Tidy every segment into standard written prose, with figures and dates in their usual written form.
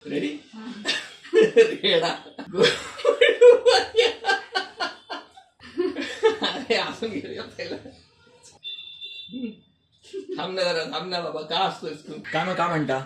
Ready रेडा अरे आपण घेऊया पहिला. थांब ना जरा, थांब ना बाबा, का असतोस तू? का म्हणता?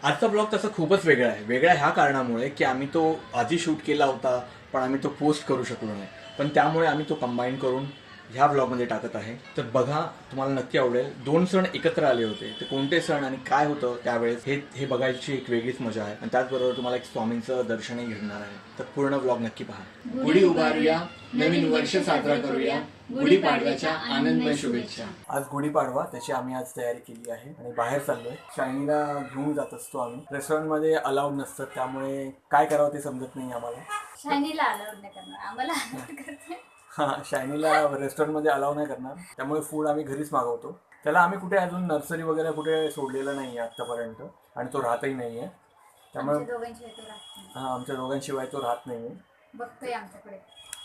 आजचा ब्लॉग तसा खूपच वेगळा आहे. वेगळा ह्या कारणामुळे की आम्ही तो आधी शूट केला होता पण आम्ही तो पोस्ट करू शकलो नाही, पण त्यामुळे आम्ही तो कंबाईन करून ह्या ब्लॉगमध्ये टाकत आहे. तर बघा, तुम्हाला नक्की आवडेल. 2 सण एकत्र आले होते, ते कोणते सण आणि काय होतं त्यावेळेस हे बघायची एक वेगळीच मजा आहे. आणि त्याचबरोबर तुम्हाला एक स्वामींचं दर्शनही घडणार आहे. तर पूर्ण ब्लॉग नक्की पहा. गुढी उभारूया, नवीन वर्ष साजरा करूया, गुढीपाडव्याच्या आनंदमय शुभेच्छा. आज गुढीपाडवा, त्याची आम्ही आज तयारी केली आहे आणि बाहेर चाललोय. शायनीला घेऊन जात असतो आम्ही. रेस्टॉरंटमध्ये अलाउड नसतं, त्यामुळे काय करावं ते समजत नाही आम्हाला. शायनीला अलाउड नाही करणार, आम्हाला अलाउड करते. हां, शायनीला रेस्टॉरंटमध्ये अलाव नाही करणार, त्यामुळे फूड आम्ही घरीच मागवतो. त्याला आम्ही कुठे अजून नर्सरी वगैरे कुठे सोडलेलं नाही आहे आत्तापर्यंत, आणि तो राहतही नाही आहे. त्यामुळे आमच्या दोघांशिवाय तो राहत नाही आहे. बघतोय आमच्याकडे,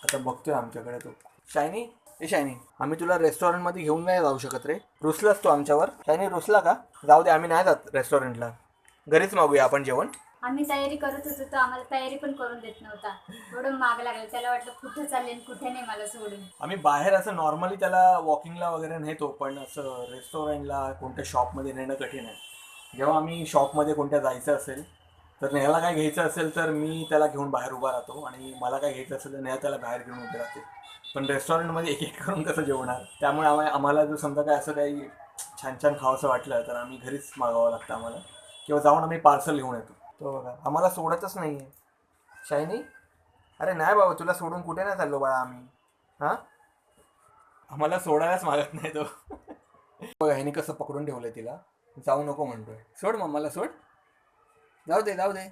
आता बघतोय आमच्याकडे तो. शायनी, ए शायनी, आम्ही तुला रेस्टॉरंटमध्ये घेऊन नाही जाऊ शकत रे. रुसलास तो आमच्यावर. शायनी रुसला का? जाऊ दे, आम्ही नाही जात रेस्टॉरंटला, घरीच मागूया आपण जेवण. आम्ही तयारी करत होतो, तो आम्हाला तयारी पण करून देत नव्हता. थोडं माग लागलं, त्याला वाटलं कुठं चालले कुठे नाही मला सोडून. आम्ही बाहेर असं नॉर्मली त्याला वॉकिंगला वगैरे नेतो, पण असं रेस्टॉरंटला कोणत्या शॉपमध्ये नेणं कठीण आहे. जेव्हा आम्ही शॉपमध्ये कोणत्या जायचं असेल तर नेहाला काय घ्यायचं असेल तर मी त्याला घेऊन बाहेर उभा राहतो, आणि मला काय घ्यायचं असेल तर नेहा त्याला बाहेर घेऊन उभे राहते. पण रेस्टॉरंटमध्ये एक एक करून कसं जेवणार? त्यामुळे आम्हाला जर समजा काय असं काही छान छान खावंसं वाटलं तर आम्ही घरीच मागवावं लागतं आम्हाला, किंवा जाऊन आम्ही पार्सल घेऊन येतो. तो बघा, आम्हाला सोडतच नाही आहे. शायनी, अरे नाही बाबा, तुला सोडून कुठे नाही चाललो बाळा आम्ही. हां, आम्हाला सोडायलाच मागत नाही तो. बघा, ह्याने कसं पकडून ठेवलंय तिला. जाऊ नको म्हणतोय. सोड मम्माला, सोड, जाऊ दे जाऊ दे.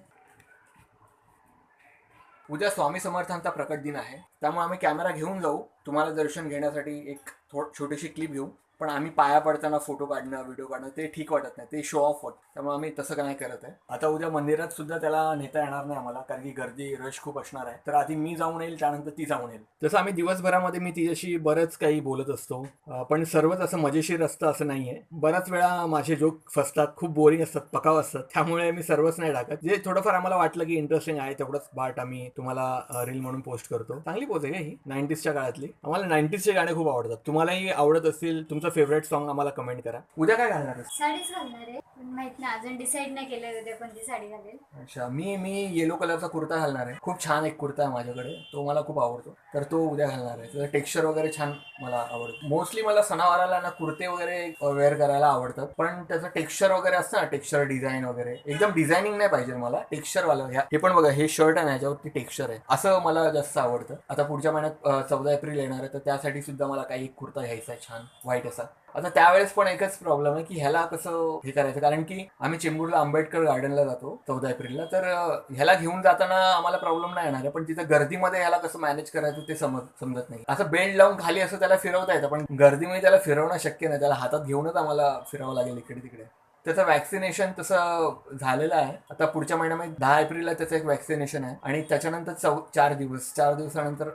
उद्या स्वामी समर्थांचा प्रकट दिन आहे, त्यामुळे आम्ही कॅमेरा घेऊन जाऊ तुम्हाला दर्शन घेण्यासाठी. एक छोटीशी क्लिप घेऊ, पण आम्ही पाया पडताना फोटो काढणं, व्हिडिओ काढणं ते ठीक वाटत नाही, ते शो ऑफ होत. त्यामुळे आम्ही तसं काय करत आहे. आता उद्या मंदिरात सुद्धा त्याला नेता येणार नाही आम्हाला, कारण की गर्दी रश खूप असणार आहे. तर आधी मी जाऊन येईल, त्यानंतर ती जाऊन येईल. जसं आम्ही दिवसभरामध्ये मी तिच्याशी बरंच काही बोलत असतो, पण सर्वच असं मजेशीर असतं असं नाही आहे. बऱ्याच वेळा माझे जोक फसतात, खूप बोरिंग असतात, पकाव असतात, त्यामुळे मी सर्वच नाही टाकत. जे थोडंफार आम्हाला वाटलं की इंटरेस्टिंग आहे तेवढंच पार्ट आम्ही तुम्हाला रील म्हणून पोस्ट करतो. चांगली पोच आहे ही 90sच्या काळातली. आम्हाला 90sचे गाणे खूप आवडतात. तुम्हालाही आवडत असतील, तुमचं फेवरेट सॉन्ग आम्हाला कमेंट करा. उद्या काय घालणार आहेस? साडीच घालणार आहे, पण माहित नाही, अजून डिसाईड नाही केलं उद्या कोणती साडी घालेल. अच्छा, मी येलो कलरचा कुर्ता घालणार आहे. खूप छान एक कुर्ता आहे माझ्याकडे, तो मला खूप आवडतो, तर तो उद्या घालणार आहे. त्याचं टेक्स्चर वगैरे छान मला आवडतं. मोस्टली मला सणावाराला ना कुर्ते वगैरे वेअर करायला आवडतात, पण त्याचं टेक्स्चर वगैरे असतं ना, टेक्स्चर डिझाईन वगैरे, एकदम डिझायनिंग नाही पाहिजे मला, टेक्स्चरवालं. हे पण बघा, हे शर्ट आहे ना, ह्याच्यावरती टेक्स्चर आहे, असं मला जास्त आवडतं. आता पुढच्या महिन्यात 14 एप्रिल येणार आहे, तर त्यासाठी सुद्धा मला काही एक कुर्ता घ्यायचा आहे छान व्हाईट असा. आता त्यावेळेस पण एकच प्रॉब्लेम आहे की ह्याला कसं हे करायचं, कारण की आम्ही चेंबूरला आंबेडकर गार्डनला जातो 14 एप्रिलला, तर ह्याला घेऊन जाताना आम्हाला प्रॉब्लेम नाही येणार आहे, पण तिथं गर्दीमध्ये ह्याला कसं मॅनेज करायचं ते समजत नाही. असं बेल्ट लावून खाली असं त्याला फिरवता येतं, पण गर्दीमध्ये त्याला फिरवणं शक्य नाही. त्याला हातात घेऊनच आम्हाला फिरवावं लागेल इकडे तिकडे. त्याचं वॅक्सिनेशन तसं झालेलं आहे. आता पुढच्या महिन्यामध्ये 10 एप्रिलला त्याचं एक वॅक्सिनेशन आहे, आणि त्याच्यानंतर 4 दिवसानंतर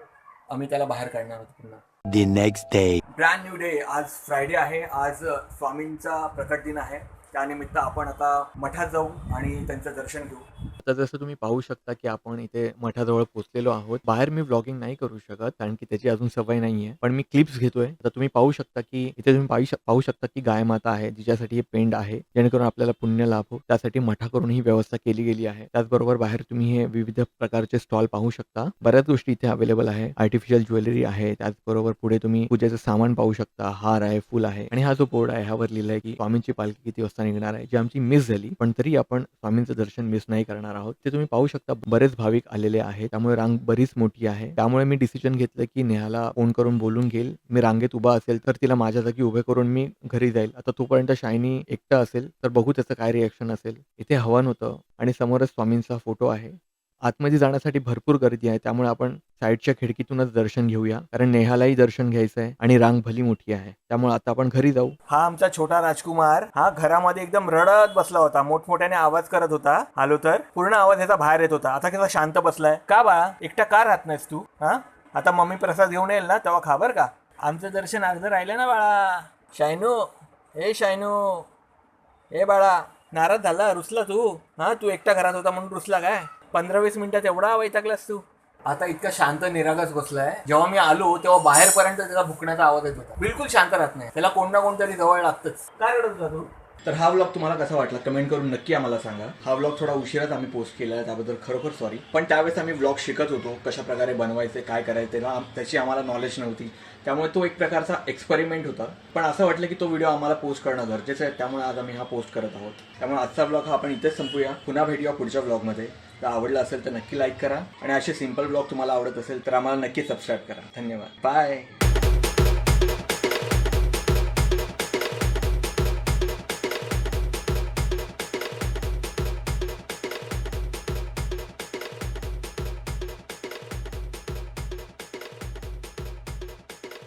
आम्ही त्याला बाहेर काढणार आहोत पुन्हा. The next day. Brand new day. आज फ्रायडे आहे, आज स्वामींचा प्रकट दिन आहे. त्यानिमित्त आपण आता मठात जाऊ आणि त्यांचं दर्शन घेऊ. आता जसं तुम्ही पाहू शकता की आपण इथे मठाजवळ पोहोचलेलो आहोत. बाहेर मी व्लॉगिंग नाही करू शकत कारण की त्याची अजून सवय नाहीये, पण मी क्लिप्स घेतोय. आता तुम्ही पाहू शकता की इथे तुम्ही पाहू शकता की गाय माता आहे, जिच्यासाठी हे पेंड आहे, जेणेकरून आपल्याला पुण्य लाभ हो. त्यासाठी मठाकडून ही व्यवस्था केली गेली आहे. त्याचबरोबर बाहेर तुम्ही हे विविध प्रकारचे स्टॉल पाहू शकता. बऱ्याच गोष्टी इथे अवेलेबल आहे. आर्टिफिशियल ज्वेलरी आहे, त्याचबरोबर पुढे तुम्ही पूजेचं सामान पाहू शकता. हार आहे, फुल आहे, आणि हा जो बोर्ड आहे ह्यावर लिहिलंय की स्वामींची पालखी किती वाजता निघणार आहे, जी आमची मिस झाली, पण तरी आपण स्वामींचं दर्शन मिस नाही करणार आहोत. ते तुम्ही पाहू शकता बरेच भाविक आलेले आहेत, त्यामुळे रांग बरीच मोठी आहे. त्यामुळे मी डिसिजन घेतलं की नेहाला फोन करून बोलून घेईल. मी रांगेत उभा असेल तर तिला माझ्या जागी उभे करून मी घरी जाईल. आता तोपर्यंत शायनी एकटा असेल, तर बघू त्याचं काय रिएक्शन असेल. इथे हवन होतं आणि समोरच स्वामींचा फोटो आहे. आतमध्ये जाण्यासाठी भरपूर गर्दी आहे, त्यामुळे आपण साईडच्या खिडकीतूनच दर्शन घेऊया, कारण नेहालाही दर्शन घ्यायचं आहे आणि रांग भली मोठी आहे. त्यामुळे आता आपण घरी जाऊ. हा आमचा छोटा राजकुमार, हा घरामध्ये एकदम रडत बसला होता, मोठमोठ्याने आवाज करत होता. आलो तर पूर्ण आवाज ह्याचा बाहेर येत होता. आता कसा शांत बसलाय. का बाळा, एकटा का राहत नाहीस तू? हा, आता मम्मी प्रसाद घेऊन येईल ना तेव्हा खा बर का. आमचं दर्शन अर्ध राहिलं ना बाळा. शायनू, ए शायनू, ए बाळा, नाराज झाला, रुसला तू? हा, तू एकटा घरात होता म्हणून रुसला काय? 15-20 मिनिटात एवढा वैतागलास तू? आता इतका शांत निरागस बसलाय. जेव्हा मी आलो तेव्हा बाहेरपर्यंत त्याचा भुकण्याचा आवाज येत होता. बिलकुल शांत राहत नाही, त्याला कोण ना कोणतरी जवळ लागतच. काय रडत होता तू? तर हा व्लॉग तुम्हाला कसा वाटला कमेंट करून नक्की आम्हाला सांगा. हा व्लॉग थोडा उशिराच आम्ही पोस्ट केला आहे, त्याबद्दल खरोखर सॉरी. पण त्यावेळेस आम्ही व्लॉग शिकत होतो, कशा प्रकारे बनवायचे, काय करायचे, त्याची आम्हाला नॉलेज नव्हती. त्यामुळे तो एक प्रकारचा एक्सपेरिमेंट होता. पण असं वाटलं की तो व्हिडिओ आम्हाला पोस्ट करणं गरजेचं आहे, त्यामुळे आज आम्ही हा पोस्ट करत आहोत. त्यामुळे आजचा व्लॉग हा आपण इथेच संपूया. पुन्हा भेटूया पुढच्या व्लॉगमध्ये. जर आवडला असेल तर नक्की लाईक करा आणि असे सिंपल व्लॉग तुम्हाला आवडत असेल तर आम्हाला नक्की सबस्क्राईब करा. धन्यवाद. बाय.